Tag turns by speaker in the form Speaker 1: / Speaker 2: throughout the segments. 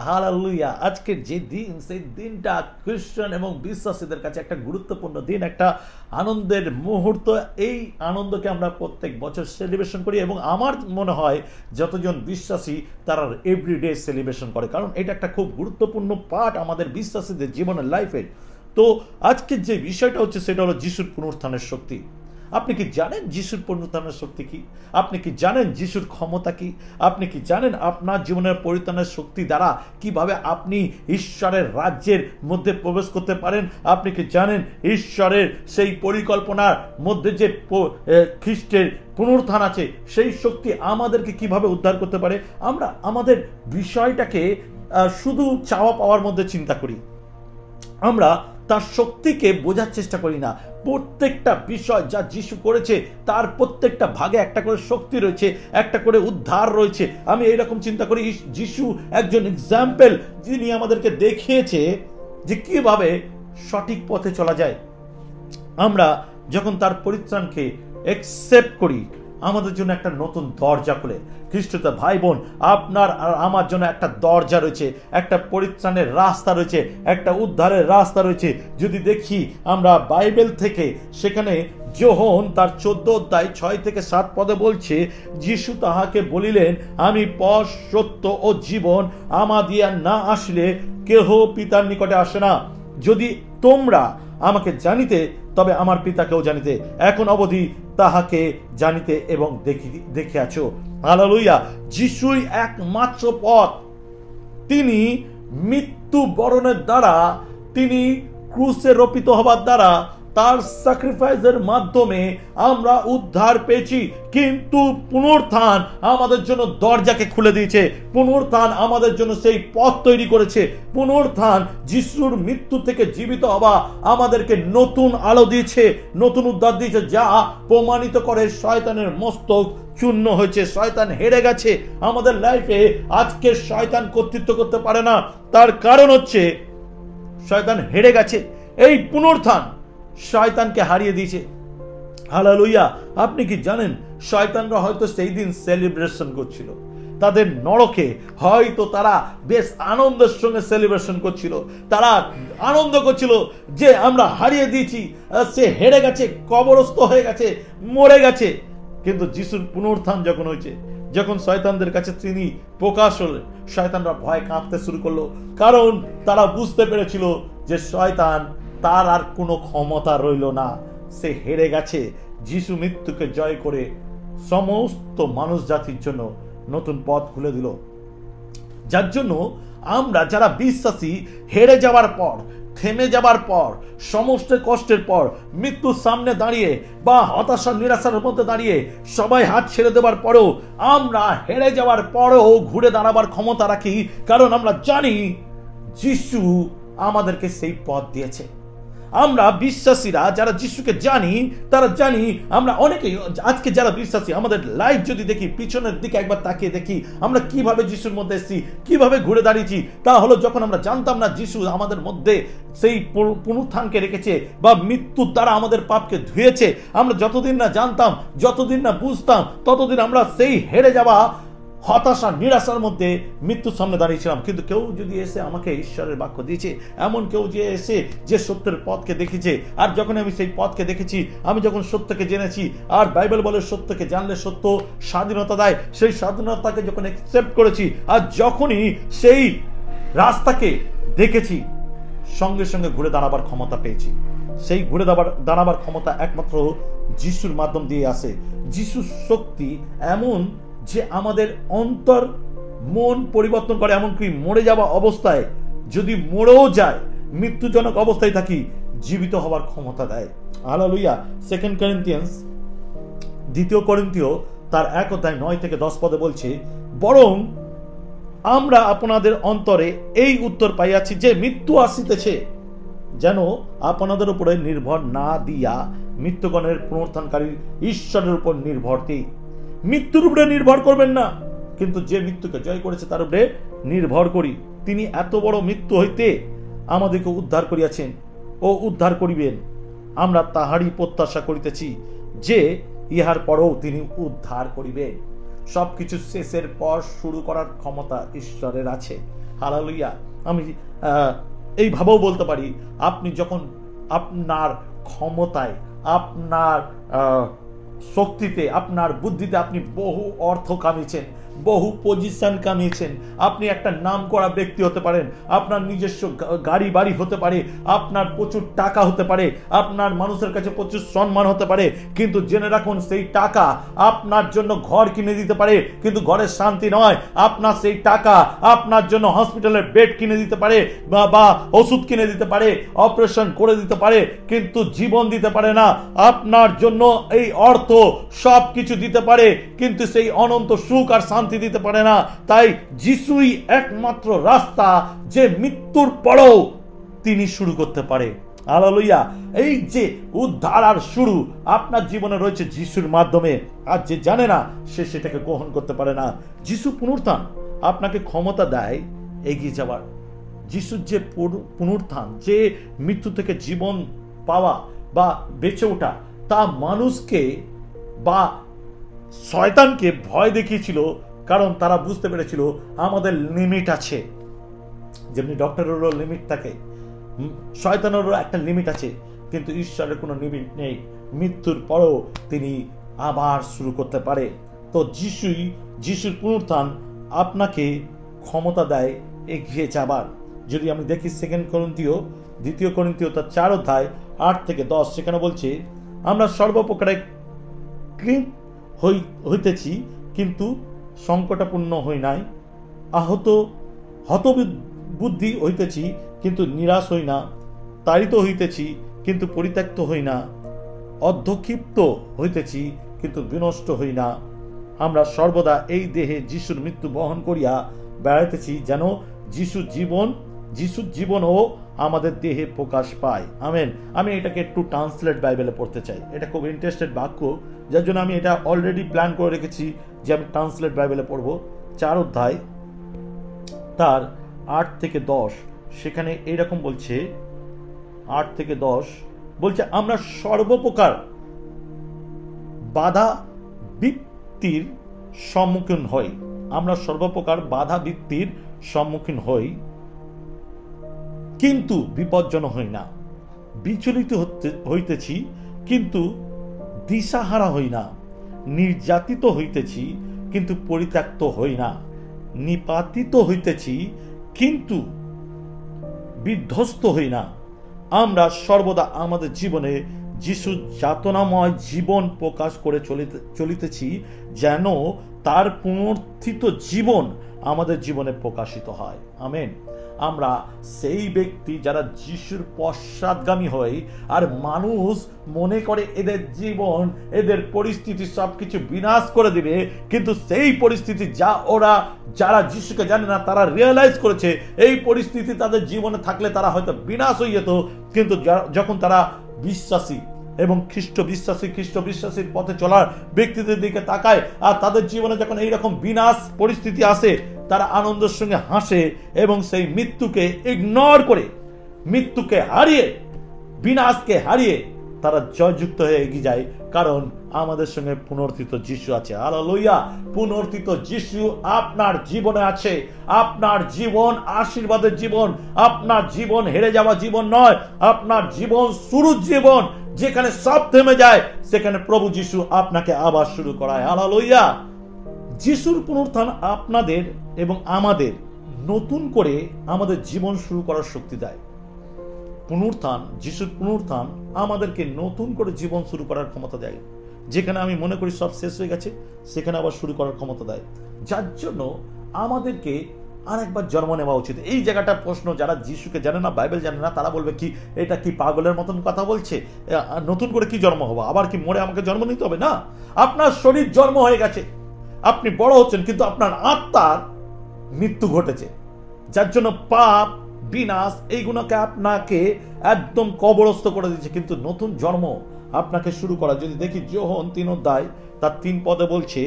Speaker 1: Hallelujah. আজকের যে দিন, সেই দিনটা খ্রিস্টান এবং বিশ্বাসীদের কাছে একটা গুরুত্বপূর্ণ দিন, একটা আনন্দের মুহূর্ত। এই আনন্দকে আমরা প্রত্যেক বছর সেলিব্রেশন করি এবং আমার মনে হয় যতজন বিশ্বাসী তারা এভরিডে সেলিব্রেশন করে, কারণ এটা একটা খুব গুরুত্বপূর্ণ পার্ট আমাদের বিশ্বাসীদের জীবনের লাইফের। তো আজকের যে বিষয়টা হচ্ছে সেটা হলো যিশুর পুনরুত্থানের শক্তি। আপনি কি জানেন যিশুর পুনরুত্থানের শক্তি কি? আপনি কি জানেন যিশুর ক্ষমতা কি? আপনি কি জানেন আপনার জীবনের পরিত্রাণের শক্তি দ্বারা কিভাবে আপনি ঈশ্বরের রাজ্যের মধ্যে প্রবেশ করতে পারেন? আপনি কি জানেন ঈশ্বরের সেই পরিকল্পনার মধ্যে যে খ্রিস্টের পুনরুত্থান আছে, সেই শক্তি আমাদেরকে কিভাবে উদ্ধার করতে পারে? আমরা আমাদের বিষয়টাকে শুধু চাওয়া পাওয়ার মধ্যে চিন্তা করি, আমরা তার শক্তিকে বোঝার চেষ্টা করি না। প্রত্যেকটা বিষয় যা যিশু করেছে তার প্রত্যেকটা ভাগে একটা করে শক্তি রয়েছে, একটা করে উদ্ধার রয়েছে। আমি এইরকম চিন্তা করি, যিশু একজন এক্সাম্পল, যিনি আমাদেরকে দেখিয়েছে যে কিভাবে সঠিক পথে চলা যায়। আমরা যখন তার পরিত্রাণকে অ্যাকসেপ্ট করি, আমাদের জন্য একটা নতুন দরজা খুলে। খ্রিস্টতে ভাই বোন, আপনার আর আমার জন্য একটা দরজা রয়েছে, একটা পরিত্রাণের রাস্তা রয়েছে, একটা উদ্ধারের রাস্তা রয়েছে। যদি দেখি আমরা বাইবেল থেকে, সেখানে যোহন তার 14 অধ্যায় 6 থেকে 7 পদে বলছে, যিশু তাহাকে বলিলেন, আমি পথ সত্য ও জীবন, আমাদিয়া না আসলে কেহ পিতার নিকটে আসে না। যদি তোমরা আমাকে জানিতে, তবে আমার পিতাকেও জানিতে, এখন অবধি তাহাকে জানিতে এবং দেখিয়াছ। হালেলুয়া। যিশুই একমাত্র পথ। তিনি মৃত্যু বরণের দ্বারা, তিনি ক্রুশে রোপিত হবার দ্বারা, তার স্যাক্রিফাইসের মাধ্যমে আমরা উদ্ধার পেয়েছি। কিন্তু পুনরুত্থান আমাদের জন্য দরজাকে খুলে দিয়েছে। পুনরুত্থান আমাদের জন্য সেই পথ তৈরি করেছে। পুনরুত্থান, যিশুর মৃত্যু থেকে জীবিত হওয়া আমাদেরকে নতুন আলো দিয়েছে, নতুন উদ্ধার দিয়েছে, যা প্রমাণিত করে শয়তানের মস্তক চূর্ণ হয়েছে, শয়তান হেরে গেছে। আমাদের লাইফে আজকে শয়তান কর্তৃত্ব করতে পারে না। তার কারণ হচ্ছে শয়তান হেরে গেছে। এই পুনরুত্থান শয়তানকে হারিয়ে দিয়েছে। হালেলুয়া। আপনি কি জানেন, শয়তানরা হয়তো সেই দিন সেলিব্রেশন করছিল তাদের নরকে, হয়তো তারা বেশ আনন্দের সঙ্গে সেলিব্রেশন করছিল। তারা আনন্দ করছিল যে আমরা হারিয়ে দিয়েছি, সে হেরে গেছে, কবরস্থ হয়ে গেছে, মরে গেছে। কিন্তু যিশুর পুনরুত্থান যখন হয়েছে, যখন শয়তানদের কাছে তিনি প্রকাশ হলেন, শয়তানরা ভয় কাঁপতে শুরু করলো, কারণ তারা বুঝতে পেরেছিল যে শয়তান, তার আর কোনো ক্ষমতা রইল না, সে হেরে গেছে। যিশু মৃত্যুকে জয় করে সমস্ত মানুষ জাতির জন্য নতুন পথ খুলে দিল। যার জন্য আমরা যারা বিশ্বাসী, হেরে যাওয়ার পর, থেমে যাবার পর, সমস্ত কষ্টের পর, মৃত্যুর সামনে দাঁড়িয়ে বা হতাশা নিরাশার মধ্যে দাঁড়িয়ে সবাই হাত ছেড়ে দেওয়ার পরেও, আমরা হেরে যাওয়ার পরেও ঘুরে দাঁড়াবার ক্ষমতা রাখি, কারণ আমরা জানি যিশু আমাদেরকে সেই পথ দিয়েছে। আমরা বিশ্বাসীরা যারা যিশুকে জানি, তারা জানি আমরা অনেকেই আজকে যারা বিশ্বাসী, আমাদের লাইফ যদি দেখি, পিছনের দিকে একবার তাকিয়ে দেখি, আমরা কিভাবে যিশুর মধ্যে এসেছি, কিভাবে ঘুরে দাঁড়িয়েছি। তা হলো যখন আমরা জানতাম না যিশু আমাদের মধ্যে সেই পুনরুত্থানকে রেখেছে বা মৃত্যুর দ্বারা আমাদের পাপকে ধুয়েছে, আমরা যতদিন না জানতাম, যতদিন না বুঝতাম, ততদিন আমরা সেই হেরে যাওয়া হতাশা নিরাশার মধ্যে মৃত্যুর সামনে দাঁড়িয়েছিলাম। কিন্তু কেউ যদি এসে আমাকে ঈশ্বরের বাক্য দিয়েছে, এমন কেউ যে এসে যে সত্যের পথকে দেখেছে, আর যখন আমি সেই পথকে দেখেছি, আমি যখন সত্যকে জেনেছি, আর বাইবেল বলে সত্যকে জানলে সত্য স্বাধীনতা দেয়, সেই স্বাধীনতাকে যখন অ্যাকসেপ্ট করেছি, আর যখনই সেই রাস্তাকে দেখেছি, সঙ্গে সঙ্গে ঘুরে দাঁড়াবার ক্ষমতা পেয়েছি। সেই ঘুরে দাঁড়াবার ক্ষমতা একমাত্র যিশুর মাধ্যম দিয়ে আসে। যিশুর শক্তি এমন যে আমাদের অন্তর মন পরিবর্তন করে, এমনকি মরে যাওয়া অবস্থায় যদি মরেও যায়, মৃত্যুজনক অবস্থায় থাকি, জীবিত হওয়ার ক্ষমতা দেয়। হালেলুয়া। 2 করিন্থিয়ান্স, 2 করিন্থীয় তার 1 অধ্যায় 9 থেকে 10 পদে বলছে, বরং আমরা আপনাদের অন্তরে এই উত্তর পাইয়াছি যে মৃত্যু আসিতেছে, যেন আপনাদের উপরে নির্ভর না দিয়া মৃত্যুগণের পুনরুত্থানকারী ঈশ্বরের উপর নির্ভর দিই। মৃত্যুর উপরে নির্ভর করবেন না, কিন্তু যে মৃত্যুকে জয় করেছে তার উপরে নির্ভর করি। তিনি এত বড় মৃত্যু হইতে আমাদেরকে উদ্ধার করিয়াছেন ও উদ্ধার করিবেন। আমরা তাহারই প্রত্যাশা করিতেছি যে ইহার পরেও তিনি উদ্ধার করিবেন। সবকিছু শেষের পর শুরু করার ক্ষমতা ঈশ্বরের আছে। হালেলুয়া। আমি এইভাবেও বলতে পারি, আপনি যখন আপনার ক্ষমতায়, আপনার শক্তিতে, আপনার বুদ্ধিতে আপনি বহু অর্থ কামিয়েছেন, বহু পজিশন কামিয়েছেন, আপনি একটা নাম করা ব্যক্তি হতে পারেন, আপনার নিজস্ব গাড়ি বাড়ি হতে পারে, আপনার প্রচুর টাকা হতে পারে, আপনার মানুষের কাছে প্রচুর সম্মান হতে পারে, কিন্তু জেনে রাখুন সেই টাকা আপনার জন্য ঘর কিনে দিতে পারে, কিন্তু ঘরের শান্তি নয়। আপনার সেই টাকা আপনার জন্য হসপিটালের বেড কিনে দিতে পারে, বা ওষুধ কিনে দিতে পারে, অপারেশন করে দিতে পারে, কিন্তু জীবন দিতে পারে না। আপনার জন্য এই অর্থ সব কিছু দিতে পারে, কিন্তু সেই অনন্ত সুখ আর শান্তি দিতে পারে না। তাই যিশুই একমাত্র রাস্তা, যে মৃত্যুর পরেও তিনি শুরু করতে পারে। হালেলুয়া। এই যে উদ্ধার আর শুরু আপনার জীবনে রয়েছে যিশুর মাধ্যমে, আর যে জানে না সে সেটাকে গ্রহণ করতে পারে না। যিশু পুনরুত্থান আপনাকে ক্ষমতা দেয় এগিয়ে যাওয়ার। যিশুর যে পুনরুত্থান, যে মৃত্যু থেকে জীবন পাওয়া বা বেঁচে ওঠা, তা মানুষকে বা শয়তানকে ভয় দেখিয়েছিল, কারণ তারা বুঝতে পেরেছিল আমাদের লিমিট আছে। যেমনি ডক্টরেরও লিমিট থাকে, শয়তানেরও একটা লিমিট আছে, কিন্তু ঈশ্বরের কোনো লিমিট নেই। মৃত্যুর পরেও তিনি আবার শুরু করতে পারে। তো যিশুর পুনরুত্থান আপনাকে ক্ষমতা দেয় এগিয়ে যাবার। যদি আমি দেখি 2 করিন্থীয় তার 4 অধ্যায় 8 থেকে 10, সেখানে বলছে, আমরা সর্বপ্রকারে হইতেছি কিন্তু সংকটাপূর্ণ হই নাই, হতবুদ্ধি হইতেছি কিন্তু নিরাশ হই না, তাড়িত হইতেছি কিন্তু পরিত্যক্ত হই না, অর্ধক্ষিপ্ত হইতেছি কিন্তু বিনষ্ট হই না। আমরা সর্বদা এই দেহে যিশুর মৃত্যু বহন করিয়া বেড়াইতেছি, যেন যিশুর জীবনও আমাদের দেহে প্রকাশ পায়। আমেন। আমি এটাকে একটু ট্রান্সলেট বাইবেলে পড়তে চাই। এটা খুব ইন্টারেস্টেড বাক্য, যার জন্য আমি এটা অলরেডি প্ল্যান করে রেখেছি যে আমি ট্রান্সলেট বাইবেলে পড়ব। 4 অধ্যায় তার 8 থেকে 10, সেখানে এইরকম বলছে, 8 থেকে 10 বলছে, আমরা সর্বপ্রকার বাধা বিপত্তির সম্মুখীন হই। আমরা সর্বপ্রকার বাধা বিপত্তির সম্মুখীন হই, কিন্তু বিপজ্জনক হই না। বিচলিত হইতেছি কিন্তু দিশাহারা হই না। নির্যাতিত হইতেছি কিন্তু পরিত্যক্ত হই না। নিপাতিত হইতেছি কিন্তু বিধ্বস্ত হই না। আমরা সর্বদা আমাদের জীবনে যিশুর যাতনাময় জীবন প্রকাশ করে চলিতেছি, যেন তার পুনরুত্থিত জীবন আমাদের জীবনে প্রকাশিত হয়। আমেন। আমরা সেই ব্যক্তি যারা যিশুর পশ্চাৎগামী হয়, আর মানুষ মনে করে এদের জীবন, এদের পরিস্থিতি সবকিছু বিনাশ করে দিবে, কিন্তু সেই পরিস্থিতি যারা যিশুকে জানে না, তারা রিয়েলাইজ করেছে এই পরিস্থিতি তাদের জীবনে থাকলে তারা হয়তো বিনাশ হয়ে যেত, কিন্তু যখন তারা বিশ্বাসী এবং খ্রিস্ট বিশ্বাসীর পথে চলার ব্যক্তিদের দিকে তাকায়, আর তাদের জীবনে যখন এইরকম বিনাশ পরিস্থিতি আসে, তারা আনন্দের সঙ্গে হাসে এবং সেই মৃত্যুকে ইগনোর করে, মৃত্যুকে হারিয়ে, বিনাশকে হারিয়ে তারা জয়যুক্ত হয়ে এগিয়ে যায়, কারণ আমাদের সঙ্গে পুনরুত্থিত যিশু আছে। হালেলুয়া। পুনরুত্থিত যিশু আপনার জীবনে আছে। আপনার জীবন আশীর্বাদের জীবন, আপনার জীবন হেরে যাওয়া জীবন নয়, আপনার জীবন শুরুর জীবন। যেখানে সব থেমে যায়, সেখানে প্রভু যিশু আপনাকে আবার শুরু করায়। হালেলুয়া। যিশুর পুনরুত্থান আপনাদের এবং আমাদের নতুন করে আমাদের জীবন শুরু করার শক্তি দেয়। যিশুর পুনরুত্থান আমাদেরকে নতুন করে জীবন শুরু করার ক্ষমতা দেয়। যেখানে আমি মনে করি সব শেষ হয়ে গেছে, সেখানে আবার শুরু করার ক্ষমতা দেয়, যার জন্য আমাদেরকে আরেকবার জন্ম নেওয়া উচিত। এই জায়গাটা প্রশ্ন, যারা যিশুকে জানে না, বাইবেল জানে না, তারা বলবে কি এটা কি পাগলের মতন কথা বলছে, নতুন করে কি জন্ম হবো, আবার কি মরে আমাকে জন্ম নিতে হবে? না, আপনার শরীর জন্ম হয়ে গেছে, আপনি বড় হচ্ছেন, কিন্তু আপনার আত্মার মৃত্যু ঘটেছে, যার জন্য পাপ, বিনাশ, এইগুলোকে আপনাকে একদম কবরস্থ করে দিচ্ছে। কিন্তু নতুন জন্ম আপনাকে শুরু করা, যদি দেখি যোহন 3 অধ্যায় তার 3 পদে বলছে,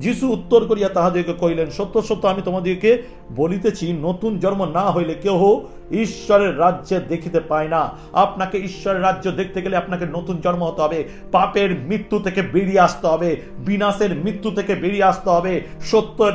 Speaker 1: যিশু উত্তর করিয়া তাহাদিগকে কহিলেন, সত্য সত্য আমি তোমাদিগকে বলিতেছি, নতুন জন্ম না হইলে কেহ ঈশ্বরের রাজ্যে দেখিতে পায় না। আপনাকে ঈশ্বরের রাজ্য দেখতে গেলে আপনাকে নতুন জন্ম হতে হবে, পাপের মৃত্যু থেকে বেরিয়ে আসতে হবে, বিনাশের মৃত্যু থেকে বেরিয়ে আসতে হবে, সত্যের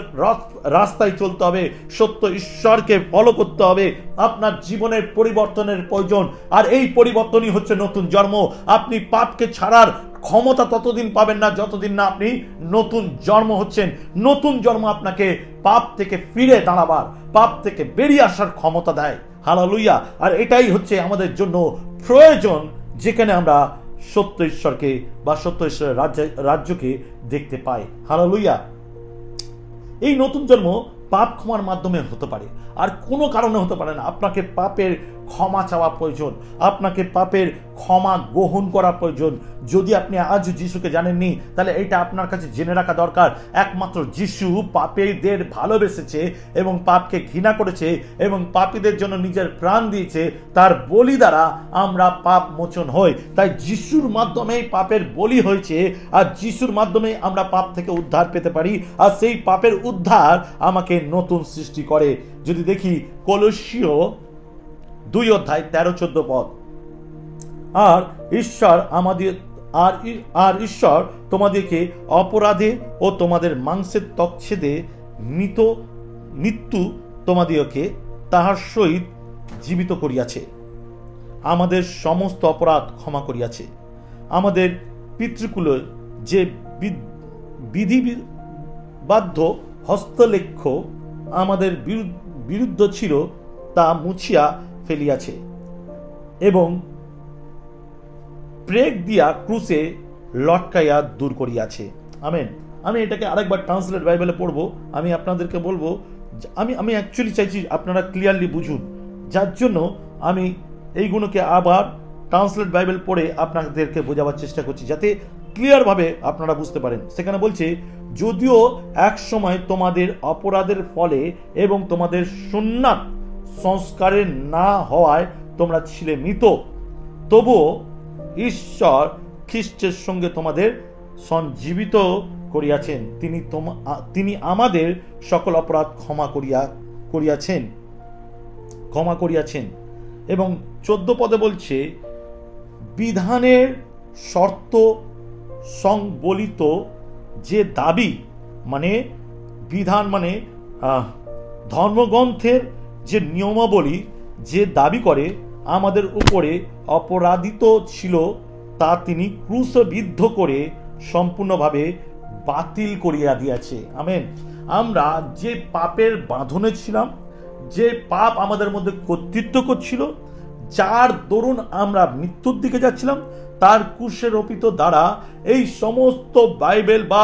Speaker 1: রাস্তায় চলতে হবে, সত্য ঈশ্বরকে ফলো করতে হবে। আপনার জীবনের পরিবর্তনের প্রয়োজন, আর এই পরিবর্তনই হচ্ছে নতুন জন্ম। আপনি পাপকে ছাড়ার ক্ষমতা ততদিন পাবেন না যতদিন না আপনি নতুন জন্ম হচ্ছেন। নতুন জন্ম আপনাকে পাপ থেকে ফিরে দাঁড়াবার, পাপ থেকে বেরিয়ে আসার ক্ষমতা দেয়। হালেলুয়া। আর এটাই হচ্ছে আমাদের জন্য প্রয়োজন, যেখানে আমরা সত্য ঈশ্বরকে বা সত্য ঈশ্বরের রাজ্যকে দেখতে পাই। হালেলুয়া। এই নতুন জন্ম পাপ ক্ষমার মাধ্যমে হতে পারে, আর কোনো কারণে হতে পারে না। আপনাকে পাপের ক্ষমা চাওয়া প্রয়োজন, আপনাকে পাপের ক্ষমা গ্রহণ করা প্রয়োজন। যদি আপনি আজ যিশুকে জানেননি, তাহলে এটা আপনার কাছে জেনে রাখা দরকার। একমাত্র যিশু পাপীদের ভালোবেসেছে এবং পাপকে ঘৃণা করেছে এবং পাপীদের জন্য নিজের প্রাণ দিয়েছে। তার বলি দ্বারা আমরা পাপ মোচন হই। তাই যিশুর মাধ্যমে পাপের বলি হয়েছে, আর যিশুর মাধ্যমে আমরা পাপ থেকে উদ্ধার পেতে পারি, আর সেই পাপের উদ্ধার আমাকে নতুন সৃষ্টি করে। যদি দেখি কলসীয় 2:13-14 পদ, আর ঈশ্বর তোমাদেরকে অপরাধে ও তোমাদের মাংসের তচ্ছেদে মৃত্যু তোমাদিগকে তাহার সহিত জীবিত করিয়াছে, আমাদের সমস্ত অপরাধ ক্ষমা করিয়াছে। আমাদের পিতৃকুলের যে বিধিবাধ্য হস্তলেখ্য আমাদের বিরুদ্ধ ছিল, তা মুছিয়া ফেলিয়াছে এবং প্রেগ দিয়া ক্রুশে লটকাইয়া দূর করিয়াছে। আমেন। আমি এটাকে আরেকবার ট্রান্সলেট বাইবেলে পড়বো। আমি আপনাদেরকে বলবো, আমি অ্যাকচুয়ালি চাইছি আপনারা ক্লিয়ারলি বুঝুন, যার জন্য আমি এইগুলোকে আবার ট্রান্সলেট বাইবেল পড়ে আপনাদেরকে বোঝাবার চেষ্টা করছি, যাতে ক্লিয়ারভাবে আপনারা বুঝতে পারেন। সেখানে বলছে, যদিও এক সময় তোমাদের অপরাধের ফলে এবং তোমাদের সুন্নাত সংস্কারের না হওয়ায় তোমরা ছিলে মৃত, তবুও ঈশ্বর খ্রিস্টের সঙ্গে তোমাদের সঞ্জীবিত করিয়াছেন। তিনি আমাদের সকল অপরাধ ক্ষমা করিয়াছেন। এবং 14 পদে বলছে, বিধানের শর্ত সংবলিত যে দাবি, মানে বিধান মানে ধর্মগ্রন্থের যে নিয়মাবলী যে দাবি করে আমাদের উপরে অপরাধিত ছিল, তা তিনি ক্রুশবিদ্ধ করে সম্পূর্ণভাবে বাতিল করিয়া দিয়াছে। আমেন। আমরা যে পাপের বাঁধনে ছিলাম, যে পাপ আমাদের মধ্যে কর্তৃত্ব করছিল, যার দরুন আমরা মৃত্যুর দিকে যাচ্ছিলাম, তার ক্রুশে রোপিত দ্বারা এই সমস্ত বাইবেল বা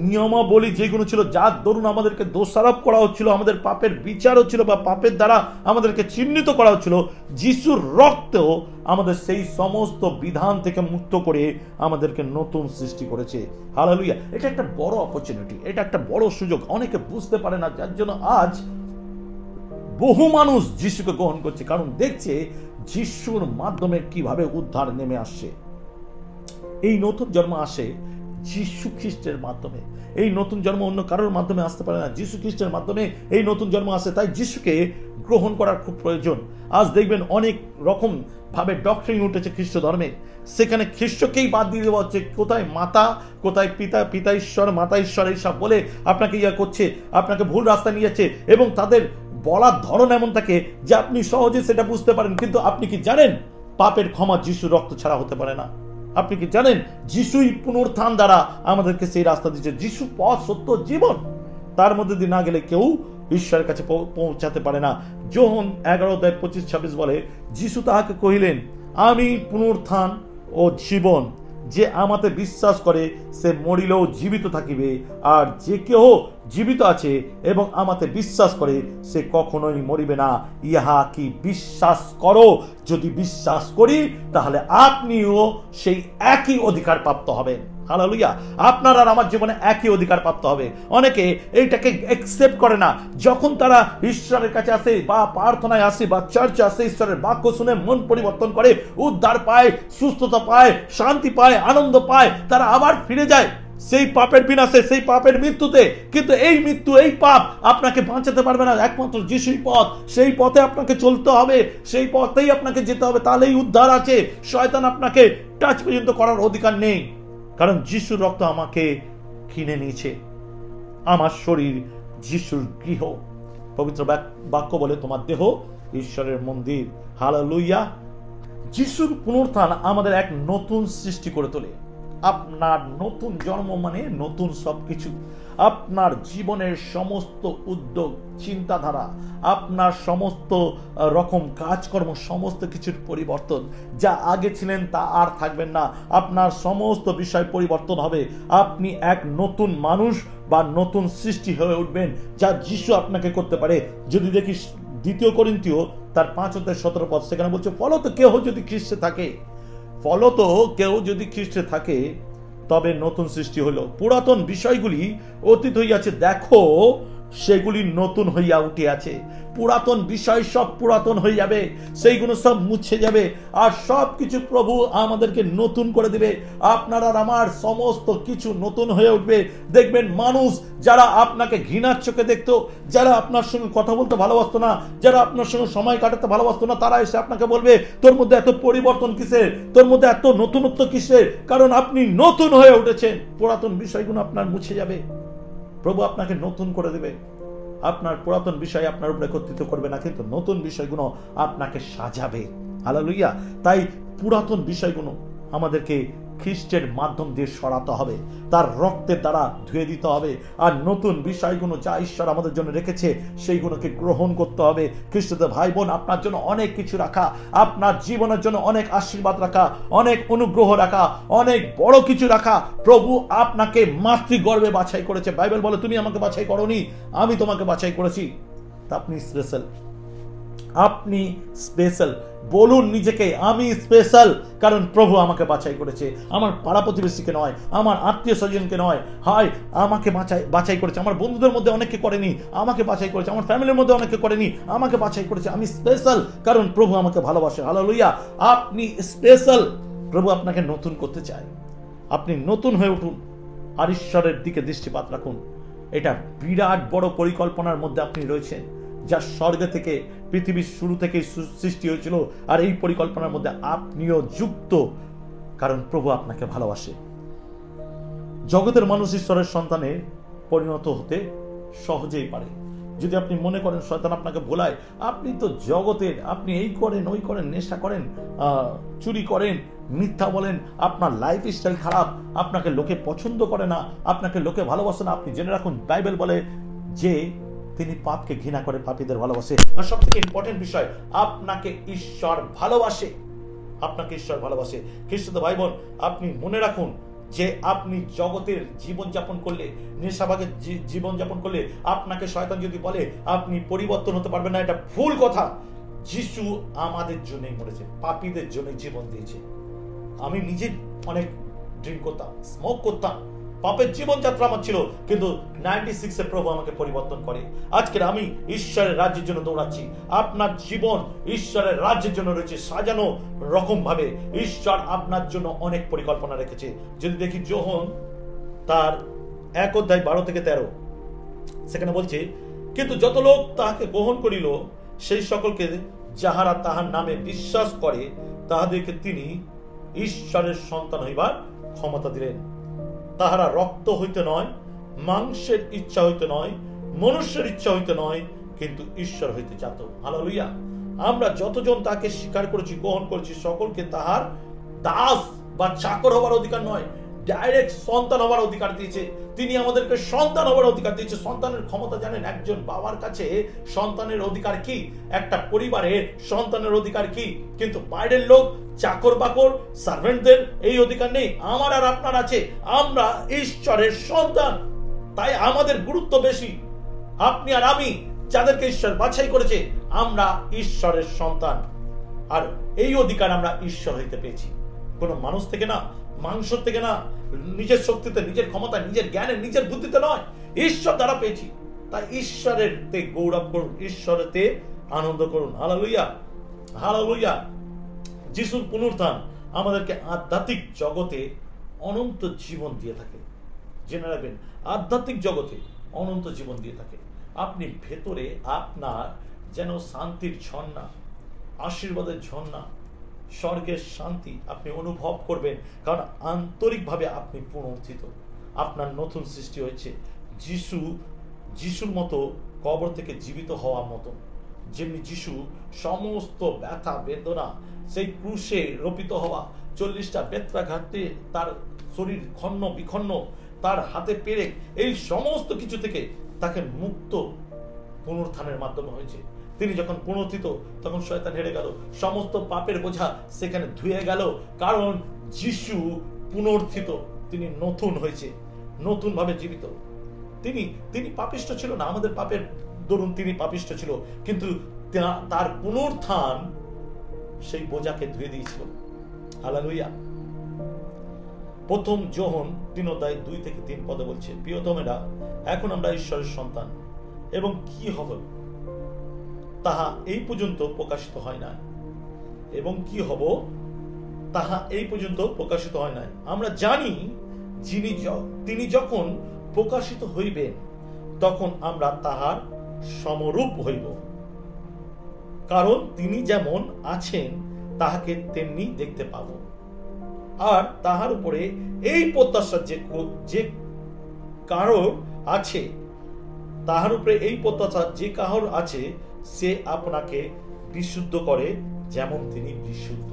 Speaker 1: নিয়মাবলী যেগুলো ছিল, যার দরুন আমাদেরকে দোষারোপ করা হচ্ছিল, আমাদের পাপের বিচার হচ্ছিল বা পাপের দ্বারা আমাদেরকে চিহ্নিত করা হচ্ছিল, যিশুর রক্তেও আমাদের সেই সমস্ত বিধান থেকে মুক্ত করে আমাদেরকে নতুন সৃষ্টি করেছে। হালেলুয়া। এটা একটা বড় অপরচুনিটি, এটা একটা বড় সুযোগ। অনেকে বুঝতে পারে না, যার জন্য আজ বহু মানুষ যিশুকে গ্রহণ করছে, কারণ দেখছে যিশুর মাধ্যমে কিভাবে উদ্ধার নেমে আসছে। এই নতুন জন্ম আসে যিশু খ্রিস্টের মাধ্যমে। এই নতুন জন্ম অন্য কারোর মাধ্যমে আসতে পারে না, যিশু খ্রিস্টের মাধ্যমে এই নতুন জন্ম আসে। তাই যিশুকে গ্রহণ করার খুব প্রয়োজন। আজ দেখবেন অনেক রকম ভাবে ডক্ট্রিন উঠেছে খ্রিস্ট ধর্মে, সেখানে খ্রিস্টকেই বাদ দিয়ে দেওয়া হচ্ছে। কোথায় মাতা, কোথায় পিতা ঈশ্বর, মাতা ঈশ্বর, এইসব বলে আপনাকে করছে, আপনাকে ভুল রাস্তা নিয়ে যাচ্ছে। এবং তাদের বলার ধরন এমন থাকে যে আপনি সহজে সেটা বুঝতে পারেন, কিন্তু আপনি কি জানেন পাপের ক্ষমা যিশু রক্ত ছাড়া হতে পারে না? আপনি কি জানেন যিশুই পুনরুত্থান দ্বারা আমাদেরকে সেই রাস্তা দিচ্ছে? যিশু পথ, সত্য, জীবন, তার মধ্যে দিয়ে না গেলে কেউ ঈশ্বরের কাছে পৌঁছাতে পারে না। যোহন 11:25-26 বলে, যিশু তাহাকে কহিলেন, আমি পুনরুত্থান ও জীবন, যে আমাতে বিশ্বাস করে সে মরিলেও জীবিত থাকিবে, আর যে কেহ জীবিত আছে এবং আমাতে বিশ্বাস করে সে কখনোই মরিবে না। ইহা কি বিশ্বাস করো? যদি বিশ্বাস করি, তাহলে আপনিও সেই একই অধিকার প্রাপ্ত হবেন। হালেলুয়া। আপনার আর আমার জীবনে একই অধিকার প্রাপ্ত হবে। অনেকে এইটাকে অ্যাকসেপ্ট করে না। যখন তারা ঈশ্বরের কাছে আসে বা প্রার্থনায় আসে বা চার্চে আসে, ঈশ্বরের বাক্য শুনে মন পরিবর্তন করে, উদ্ধার পায়, সুস্থতা পায়, শান্তি পায়, আনন্দ পায়, তারা আবার ফিরে যায় সেই পাপের বিনাশে, সেই পাপের মৃত্যুতে। কিন্তু এই মৃত্যু, এই পাপ আপনাকে বাঁচাতে পারবে না। একমাত্র যিশুই পথ, সেই পথে আপনাকে চলতে হবে, সেই পথেই আপনাকে যেতে হবে, তাহলেই উদ্ধার আছে। শয়তান আপনাকে টাচ পর্যন্ত করার অধিকার নেই, কারণ যিশুর রক্ত আমাকে কিনে নিয়েছে। আমার শরীর যিশুর গৃহ। পবিত্র বাক্য বলে তোমার দেহ ঈশ্বরের মন্দির। হালেলুয়া। যিশুর পুনরুত্থান আমাদের এক নতুন সৃষ্টি করে তোলে। আপনার নতুন জন্ম মানে নতুন সবকিছু। আপনার জীবনের সমস্ত উদ্যোগ, চিন্তাধারা, আপনার সমস্ত রকম কাজকর্ম, সমস্ত কিছুর পরিবর্তন। যা আগে ছিলেন তা আর থাকবেন না। আপনার সমস্ত বিষয় পরিবর্তন হবে। আপনি এক নতুন মানুষ বা নতুন সৃষ্টি হয়ে উঠবেন, যা যিশু আপনাকে করতে পারে। যদি দেখি 2 করিন্থীয় তার 5:17 সেখানে বলছে, ফলত কেউ যদি খ্রিস্টে থাকে তবে নতুন সৃষ্টি হলো। পুরাতন বিষয়গুলি অতীত হইয়াছে, দেখো সেগুলি নতুন হইয়া উঠে আছে। পুরাতন বিষয় সব পুরাতন হয়ে যাবে, সেইগুলো সব মুছে যাবে, আর সব কিছু প্রভু আমাদেরকে নতুন করে দিবে। আপনার আর আমার সমস্ত কিছু নতুন হয়ে উঠবে। দেখবেন মানুষ যারা আপনাকে ঘৃণার চোখে দেখতো, যারা আপনার সঙ্গে কথা বলতে ভালোবাসতো না, যারা আপনার সঙ্গে সময় কাটাতে ভালোবাসতো না, তারা এসে আপনাকে বলবে, তোর মধ্যে এত পরিবর্তন কিসের, তোর মধ্যে এত নতুনত্ব কিসের? কারণ আপনি নতুন হয়ে উঠেছেন। পুরাতন বিষয়গুলো আপনার মুছে যাবে, প্রভু আপনাকে নতুন করে দেবে। আপনার পুরাতন বিষয় আপনার উপরে একত্রিত করবে না, কিন্তু নতুন বিষয়গুলো আপনাকে সাজাবে। হালেলুয়া। তাই পুরাতন বিষয়গুলো আমাদেরকে খ্রিস্টের মাধ্যম দিয়ে সরাতে হবে, তার রক্তের দ্বারা ধুয়ে দিতে হবে। আর নতুন বিষয়গুলো যা ঈশ্বর আমাদের জন্য রেখেছে সেইগুলোকে গ্রহণ করতে হবে। খ্রিস্টদের ভাই বোন, আপনার জন্য অনেক কিছু রাখা, আপনার জীবনের জন্য অনেক আশীর্বাদ রাখা, অনেক অনুগ্রহ রাখা, অনেক বড় কিছু রাখা। প্রভু আপনাকে মাতৃগর্ভে বাছাই করেছে। বাইবেল বলে, তুমি আমাকে বাছাই করোনি, আমি তোমাকে বাছাই করেছি। তা আপনি স্পেশাল, আপনি স্পেশাল। বলুন নিজেকে, আমি স্পেশাল, কারণ প্রভু আমাকে বাছাই করেছে। আমার পাড়া প্রতিবেশীকে নয়, আমার আত্মীয় স্বজনকে নয়, হয় আমাকে বাছাই করেছে। আমার বন্ধুদের মধ্যে অনেকে করেনি, আমাকে বাছাই করেছে। আমার ফ্যামিলির মধ্যে অনেকে করেনি, আমাকে বাছাই করেছে। আমি স্পেশাল, কারণ প্রভু আমাকে ভালোবাসে। হালেলুয়া। আপনি স্পেশাল। প্রভু আপনাকে নতুন করতে চায়। আপনি নতুন হয়ে উঠুন, আর ঈশ্বরের দিকে দৃষ্টিপাত রাখুন। এটা বিরাট বড় পরিকল্পনার মধ্যে আপনি রয়েছেন, যা স্বর্গ থেকে, পৃথিবীর শুরু থেকে সৃষ্টি হয়েছিল। আর এই পরিকল্পনার মধ্যে আপনিও যুক্ত, কারণ প্রভু আপনাকে ভালোবাসে। জগতের মানুষ ঈশ্বরের সন্তানে পরিণত হতে সহজেই পারে। যদি আপনি মনে করেন শয়তান আপনাকে ভোলায়, আপনি তো জগতের, আপনি এই করেন, ওই করেন, নেশা করেন, চুরি করেন, মিথ্যা বলেন, আপনার লাইফ স্টাইল খারাপ, আপনাকে লোকে পছন্দ করে না, আপনাকে লোকে ভালোবাসে না। আপনি জেনে রাখুন, বাইবেল বলে যে তিনি পাপকে ঘৃণা করে, পাপীদের ভালোবাসে। আর সব থেকে ইম্পর্টেন্ট বিষয়, আপনাকে ঈশ্বর ভালোবাসে। আপনাকে ঈশ্বর ভালোবাসে। খ্রিস্টীয় ভাই বোন, আপনি মনে রাখুন যে আপনি জগতের জীবনযাপন করলে, নেশাভাগের জীবনযাপন করলে, আপনাকে শয়তান যদি বলে আপনি পরিবর্তন হতে পারবেন না, এটা ভুল কথা। যিশু আমাদের জন্যই মরেছে, পাপীদের জন্য জীবন দিয়েছে। আমি নিজে অনেক ড্রিঙ্ক করতাম, স্মোক করতাম, পাপের জীবনযাত্রা আমার ছিল, কিন্তু 96-এ প্রভু আমাকে পরিবর্তন করে। আজকের আমি ঈশ্বরের রাজ্যের জন্য দৌড়াচ্ছি। আপনার জীবন ঈশ্বরের রাজ্যের জন্য রয়েছে সাজানো রকম ভাবে। ঈশ্বর আপনার জন্য অনেক পরিকল্পনা রেখেছে। যদি দেখি যোহন তার 1:12-13, সেখানে বলছে, কিন্তু যত লোক তাহাকে গ্রহণ করিল, সেই সকলকে যাহারা তাহার নামে বিশ্বাস করে, তাহাদেরকে তিনি ঈশ্বরের সন্তান হইবার ক্ষমতা দিলেন। তাহারা রক্ত হইতে নয়, মাংসের ইচ্ছা হইতে নয়, মনুষ্যের ইচ্ছা হইতে নয়, কিন্তু ঈশ্বর হইতে জাত। হালেলুয়া। আমরা যতজন তাকে স্বীকার করেছি, গ্রহণ করেছি, সকলকে তাহার দাস বা চাকর হবার অধিকার নয়, ডাইরেক্ট সন্তান হবার অধিকার দিয়েছে। তিনি আমাদেরকে সন্তান হবার অধিকার দিয়েছে। সন্তানের ক্ষমতা জানেন? একজন বাবার কাছে সন্তানের অধিকার কি, একটা পরিবারে সন্তানের অধিকার কি, কিন্তু বাইরের লোক, চাকর বাকর, সার্ভেন্টদের এই অধিকার নেই। আমার আর আপনার আছে। আমরা ঈশ্বরের সন্তান, তাই আমাদের গুরুত্ব বেশি। আপনি আর আমি, যাদেরকে ঈশ্বর বাছাই করেছে, আমরা ঈশ্বরের সন্তান। আর এই অধিকার আমরা ঈশ্বর হইতে পেয়েছি, কোনো মানুষ থেকে না, মাংস থেকে না, নিজের শক্তিতে, নিজের ক্ষমতা, নিজের জ্ঞানে, নিজের বুদ্ধিতে নয়, ঈশ্বর দ্বারা পেয়েছি। তাই ঈশ্বরের তে গৌরব করুন, ঈশ্বরেতে আনন্দ করুন। Hallelujah, hallelujah. যিশুর পুনরুত্থান আমাদেরকে আধ্যাত্মিক জগতে অনন্ত জীবন দিয়ে থাকে। জেনে রাখবেন আধ্যাত্মিক জগতে অনন্ত জীবন দিয়ে থাকে। আপনি ভেতরে আপনার যেন শান্তির ঝর্ণা, আশীর্বাদের ঝর্ণা, স্বর্গের শান্তি আপনি অনুভব করবেন, কারণ আন্তরিকভাবে আপনি পুনরুত্থিত, আপনার নতুন সৃষ্টি হয়েছে। যিশুর মতো কবর থেকে জীবিত হওয়ার মতো, যেমনি যিশু সমস্ত ব্যথা বেদনা, সেই ক্রুশে রোপিত হওয়া, 40টা বেত্রাঘাতে তার শরীর খন্ন বিখন্ন, তার হাতে পেরেক, এই সমস্ত কিছু থেকে তাকে মুক্ত পুনরুত্থানের মাধ্যমে হয়েছে। তিনি যখন পুনরুত্থিত তখন শয়তান হেরে গেল, সমস্ত পাপের বোঝা সেখানে ধুয়ে গেল, কারণ যিশু পুনরুত্থিত, তিনি নতুন হয়েছে, নতুন ভাবে জীবিত। তিনি পাপিষ্ঠ ছিল না, আমাদের পাপের দরুন তিনি পাপিষ্ঠ ছিল, কিন্তু তার পুনরুত্থান সেই বোঝাকে ধুয়ে দিয়েছিল। হালেলুয়া। প্রথম যোহন 3:2-3 পদে বলছে, প্রিয়তমেরা, এখন আমরা ঈশ্বরের সন্তান এবং কি হবে তাহা এই পর্যন্ত প্রকাশিত হয় না, এবং কি হব তাহা এই পর্যন্ত প্রকাশিত হয় নাই। আমরা জানি তিনি যখন প্রকাশিত হইবেন তখন আমরা তাহার সমরূপ হইব, কারণ তিনি যেমন আছেন তাহাকে তেমনি দেখতে পাব। আর তাহার উপরে এই প্রত্যাশা যে কারোর আছে, তাহার উপরে এই প্রত্যাশা যে কারোর আছে, সে আপনাকে বিশুদ্ধ করে যেমন তিনি বিশুদ্ধ।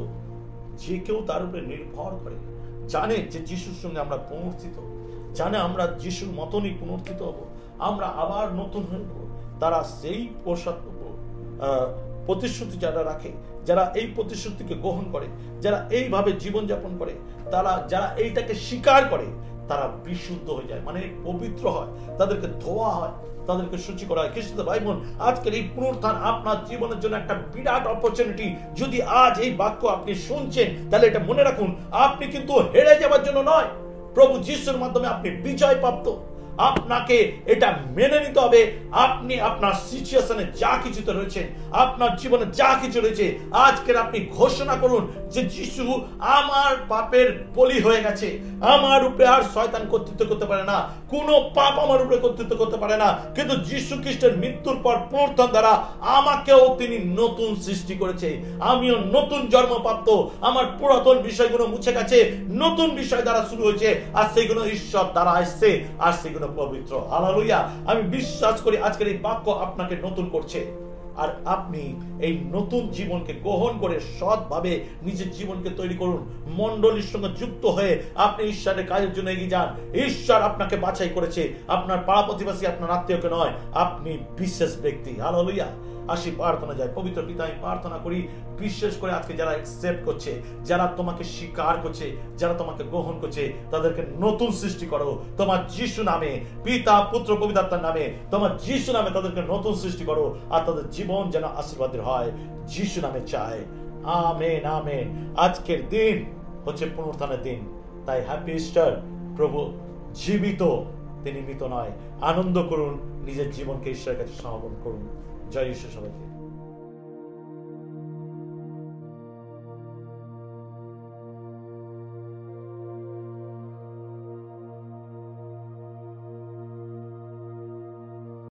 Speaker 1: যে কেউ তার উপরে নির্ভর করে, জানে যে যিশুর সঙ্গে আমরা পুনরুত্থিত, জানে আমরা যিশুর মতনই পুনরুত্থিত হব, আমরা আবার নতুন হইব, তারা সেই প্রতিশ্রুতি যারা রাখে, যারা এই প্রতিশ্রুতিকে গ্রহণ করে, যারা এইভাবে জীবনযাপন করে, যারা এইটাকে স্বীকার করে, তারা বিশুদ্ধ হয়ে যায়, মানে পবিত্র হয়, তাদেরকে ধোয়া হয়, তাদেরকে সূচি করা হয়। খ্রিস্ট ভাই বোন, আজকের এই পুনরুত্থান আপনার জীবনের জন্য একটা বিরাট অপরচুনিটি। যদি আজ এই বাক্য আপনি শুনছেন, তাহলে এটা মনে রাখুন, আপনি কিন্তু হেরে যাওয়ার জন্য নয়, প্রভু যিশুর মাধ্যমে আপনি বিজয় প্রাপ্ত। আপনাকে এটা মেনে নিতে হবে, আপনি আপনার সিচুয়েশনে যা কিছুতে রয়েছেন, আপনার জীবনে যা কিছু রয়েছে, আজকের আপনি ঘোষণা করুন যে যিশু আমার পাপের বলি হয়ে গেছে, আমার উপরে আর শয়তান কর্তৃত্ব করতে পারে না, কোনো পাপ আমার উপরে কর্তৃত্ব করতে পারে না, কিন্তু যিশু খ্রিস্টের মৃত্যুর পর পুনরুত্থান দ্বারা আমাকেও তিনি নতুন সৃষ্টি করেছে, আমিও নতুন জন্মপ্রাপ্ত, আমার পুরাতন বিষয়গুলো মুছে গেছে, নতুন বিষয় দ্বারা শুরু হয়েছে, আর সেগুলো ঈশ্বর দ্বারা আসছে, আর সেগুলো পবিত্র। হালেলুয়া। আমি বিশ্বাস করি আজকের এই বাক্য আপনাকে নতুন করছে, আর আপনি এই নতুন জীবনকে গ্রহণ করে সৎভাবে নিজের জীবনকে তৈরি করুন, মণ্ডলীর সঙ্গে যুক্ত হয়ে আপনি ঈশ্বরের কাজের জন্য এগিয়ে যান। ঈশ্বর আপনাকে বাছাই করেছে, আপনার পাড়া প্রতিবেশী, আপনার আত্মীয়কে নয়, আপনি বিশেষ ব্যক্তি। হালেলুয়া। আসি প্রার্থনা যায়। পবিত্র পিতা, আমি প্রার্থনা করি বিশেষ করে আজকে যারা অ্যাকসেপ্ট করছে, যারা তোমাকে স্বীকার করছে, যারা তোমাকে গ্রহণ করছে, তাদেরকে নতুন সৃষ্টি করো তোমার যিশু নামে, পিতা পুত্র পবিত্র আত্মার নামে, তোমার যিশু নামে তাদেরকে নতুন সৃষ্টি করো, আর তাদের জীবন যেন আশীর্বাদের হয়, যিশু নামে চায়। Amen, amen. আজকের দিন হচ্ছে পুনরুত্থানের দিন, তাই হ্যাপি ইস্টার। প্রভু জীবিত, তিনি মৃত নয়। আনন্দ করুন, নিজের জীবনকে ঈশ্বরের কাছে সমর্পণ করুন। জয় ঈশ্বর সবাইকে।